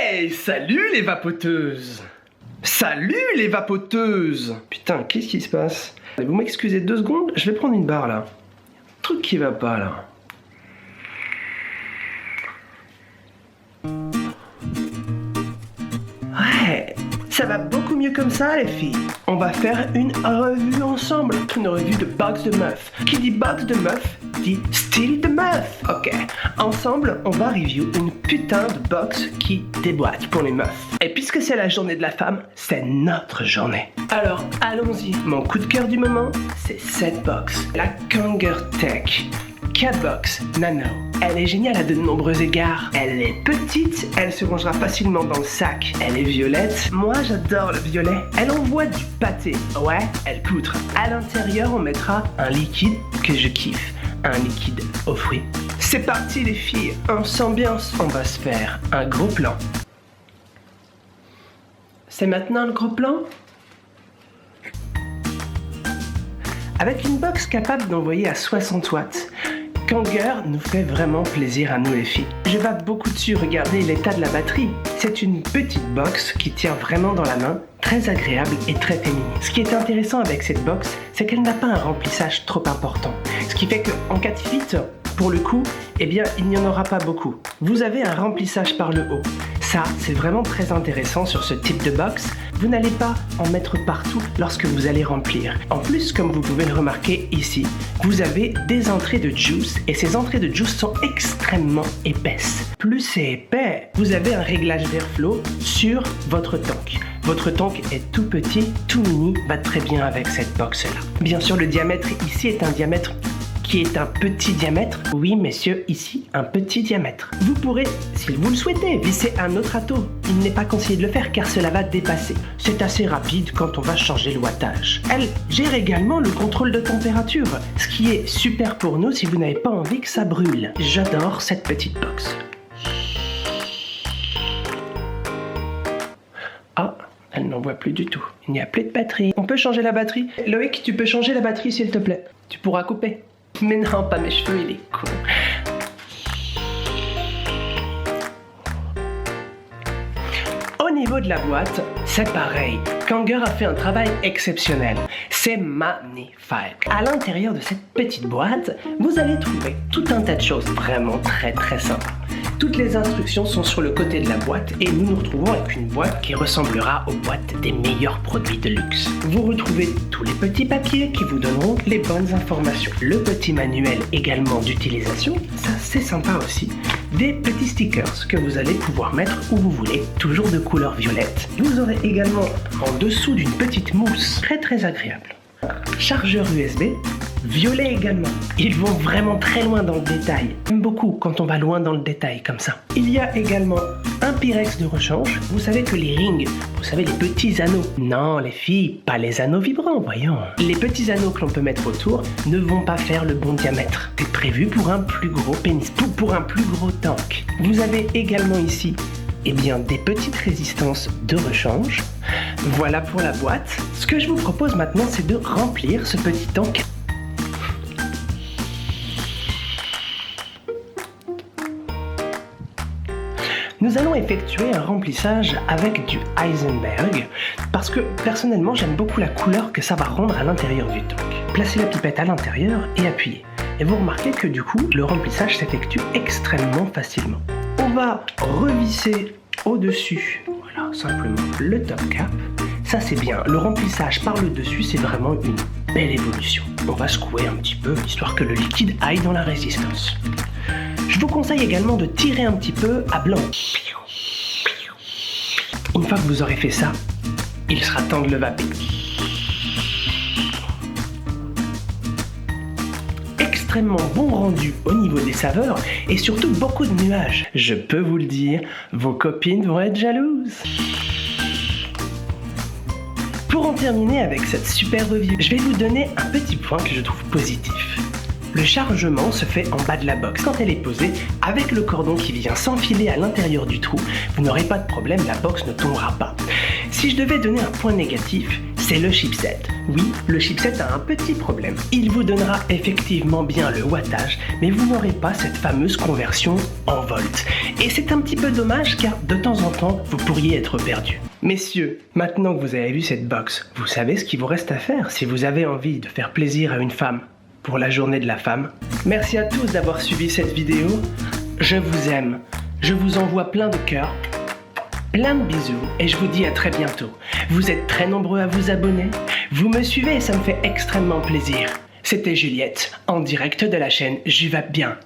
Hey, salut les vapoteuses! Salut les vapoteuses! Putain, qu'est-ce qui se passe? Vous m'excusez 2 secondes, je vais prendre une barre là. Truc qui va pas là. Ouais, ça va beaucoup mieux comme ça les filles. On va faire une revue ensemble, une revue de box de meuf. Qui dit box de meuf dit style de meuf. Ok, ensemble on va review une putain de box qui déboîte pour les meufs. Et puisque c'est la journée de la femme, c'est notre journée. Alors allons-y. Mon coup de cœur du moment, c'est cette box, la Kangertech Catbox Nano. Elle est géniale à de nombreux égards. Elle est petite, elle se rangera facilement dans le sac. Elle est violette. Moi j'adore le violet. Elle envoie du pâté. Ouais, elle poutre. À l'intérieur on mettra un liquide que je kiffe. Un liquide aux fruits. C'est parti les filles, on s'ambiance. On va se faire un gros plan. C'est maintenant le gros plan? Avec une box capable d'envoyer à 60 watts, Kanger nous fait vraiment plaisir à nous les filles. Je vape beaucoup dessus, regardez l'état de la batterie. C'est une petite box qui tient vraiment dans la main, très agréable et très féminine. Ce qui est intéressant avec cette box, c'est qu'elle n'a pas un remplissage trop important. Ce qui fait qu'en cas de fit, pour le coup, eh bien, il n'y en aura pas beaucoup. Vous avez un remplissage par le haut. Ça, c'est vraiment très intéressant sur ce type de box. Vous n'allez pas en mettre partout lorsque vous allez remplir. En plus, comme vous pouvez le remarquer ici, vous avez des entrées de juice et ces entrées de juice sont extrêmement épaisses. Plus c'est épais, vous avez un réglage d'airflow sur votre tank. Votre tank est tout petit, tout mini, va très bien avec cette box là. Bien sûr, le diamètre ici est un diamètre qui est un petit diamètre. Oui, messieurs, ici, un petit diamètre. Vous pourrez, si vous le souhaitez, visser un autre atto. Il n'est pas conseillé de le faire car cela va dépasser. C'est assez rapide quand on va changer le wattage. Elle gère également le contrôle de température, ce qui est super pour nous si vous n'avez pas envie que ça brûle. J'adore cette petite box. Ah, elle n'en voit plus du tout. Il n'y a plus de batterie. On peut changer la batterie. Loïc, tu peux changer la batterie s'il te plaît. Tu pourras couper. Mais non, pas mes cheveux, il est con. Au niveau de la boîte, c'est pareil. Kanger a fait un travail exceptionnel. C'est magnifique. À l'intérieur de cette petite boîte, vous allez trouver tout un tas de choses vraiment très sympas. Toutes les instructions sont sur le côté de la boîte et nous nous retrouvons avec une boîte qui ressemblera aux boîtes des meilleurs produits de luxe. Vous retrouvez tous les petits papiers qui vous donneront les bonnes informations. Le petit manuel également d'utilisation, ça c'est sympa aussi. Des petits stickers que vous allez pouvoir mettre où vous voulez, toujours de couleur violette. Vous aurez également en dessous d'une petite mousse très agréable. Chargeur USB, violet également. Ils vont vraiment très loin dans le détail. J'aime beaucoup quand on va loin dans le détail comme ça. Il y a également un Pyrex de rechange. Vous savez que les rings, vous savez les petits anneaux. Non les filles, pas les anneaux vibrants, voyons. Les petits anneaux que l'on peut mettre autour ne vont pas faire le bon diamètre. C'est prévu pour un plus gros pénis, pour un plus gros tank. Vous avez également ici des petites résistances de rechange. Voilà pour la boîte. Ce que je vous propose maintenant, c'est de remplir ce petit tank. Nous allons effectuer un remplissage avec du Heisenberg parce que personnellement j'aime beaucoup la couleur que ça va rendre à l'intérieur du tank. Placez la pipette à l'intérieur et appuyez. Et vous remarquez que du coup le remplissage s'effectue extrêmement facilement. On va revisser au-dessus, voilà, simplement le top cap. Ça c'est bien, le remplissage par le dessus c'est vraiment une belle évolution. On va secouer un petit peu histoire que le liquide aille dans la résistance. Je vous conseille également de tirer un petit peu à blanc. Une fois que vous aurez fait ça, il sera temps de le vaper. Extrêmement bon rendu au niveau des saveurs et surtout beaucoup de nuages. Je peux vous le dire, vos copines vont être jalouses. Pour en terminer avec cette super review, je vais vous donner un petit point que je trouve positif. Le chargement se fait en bas de la box. Quand elle est posée, avec le cordon qui vient s'enfiler à l'intérieur du trou, vous n'aurez pas de problème, la box ne tombera pas. Si je devais donner un point négatif, c'est le chipset. Oui, le chipset a un petit problème. Il vous donnera effectivement bien le wattage, mais vous n'aurez pas cette fameuse conversion en volts. Et c'est un petit peu dommage car de temps en temps, vous pourriez être perdu. Messieurs, maintenant que vous avez vu cette box, vous savez ce qu'il vous reste à faire si vous avez envie de faire plaisir à une femme pour la journée de la femme. Merci à tous d'avoir suivi cette vidéo. Je vous aime. Je vous envoie plein de cœurs, plein de bisous et je vous dis à très bientôt. Vous êtes très nombreux à vous abonner. Vous me suivez et ça me fait extrêmement plaisir. C'était Juliette, en direct de la chaîne Juvape Bien.